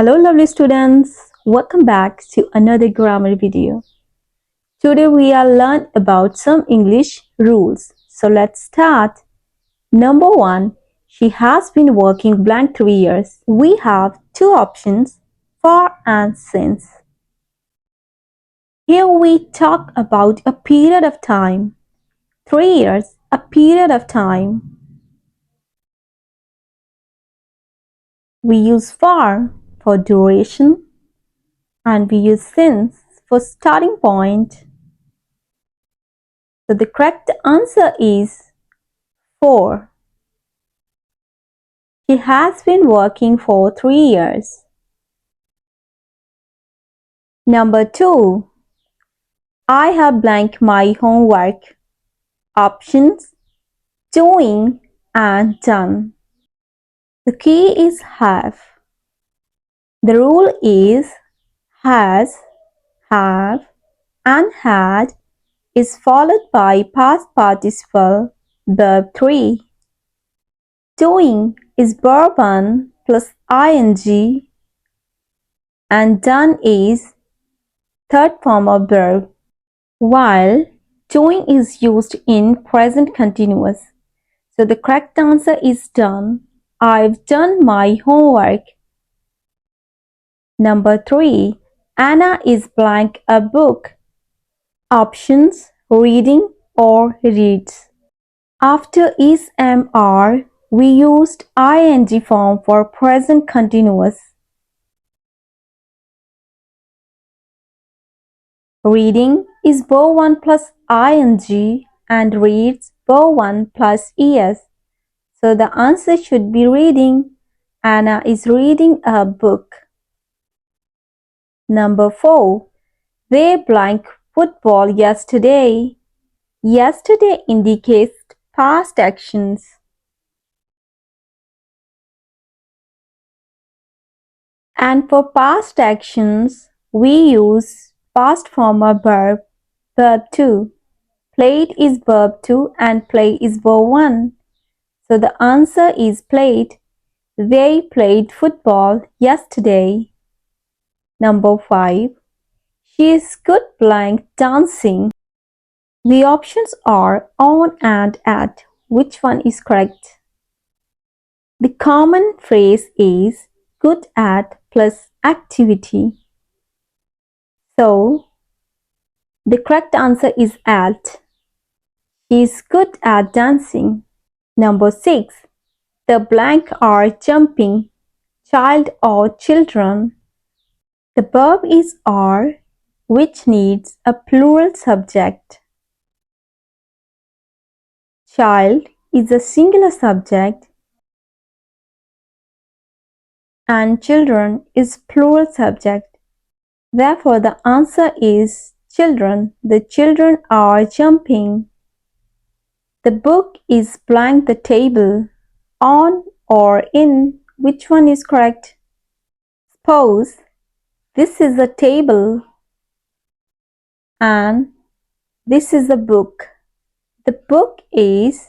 Hello lovely students, welcome back to another grammar video. Today we are learn about some English rules. So let's start. Number 1. She has been working blank 3 years. We have two options, for and since. Here we talk about a period of time. 3 years, a period of time. We use for duration and we use since for starting point. So the correct answer is 4. She has been working for 3 years. Number 2. I have blank my homework. Options: doing and done. The key is have. The rule is has, have, and had is followed by past participle verb 3. Doing is verb 1 plus ing and done is third form of verb. While doing is used in present continuous. So the correct answer is done. I've done my homework. Number 3. Anna is blank a book. Options: reading or reads. After is are, we used ing form for present continuous. Reading is verb 1 plus ing and reads verb 1 plus es. So the answer should be reading. Anna is reading a book. Number 4. They blank football yesterday. Yesterday indicates past actions. And for past actions, we use past form of verb 2. Played is verb 2 and play is verb 1. So the answer is played. They played football yesterday. Number 5. She is good blank dancing. The options are on and at. Which one is correct? The common phrase is good at plus activity. So, the correct answer is at. She is good at dancing. Number 6. The blank are jumping. Child or children. The verb is are, which needs a plural subject. Child is a singular subject and children is plural subject. Therefore, the answer is children. The children are jumping. The book is blank the table. On or in, which one is correct? Suppose this is a table and this is a book. The book is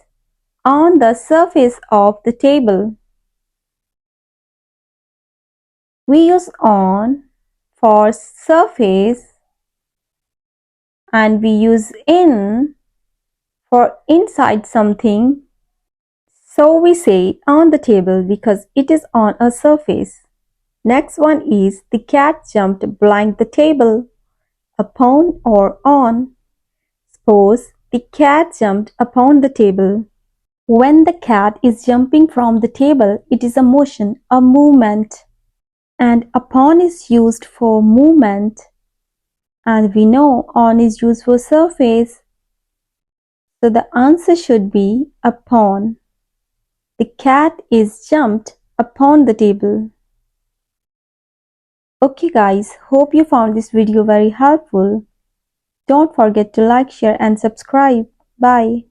on the surface of the table. We use on for surface and we use in for inside something. So we say on the table because it is on a surface. Next one is the cat jumped blank the table. Upon or on. Suppose the cat jumped upon the table. When the cat is jumping from the table, it is a motion, a movement. And upon is used for movement. And we know on is used for surface. So the answer should be upon. The cat is jumped upon the table. Okay guys, hope you found this video very helpful. Don't forget to like, share and subscribe. Bye.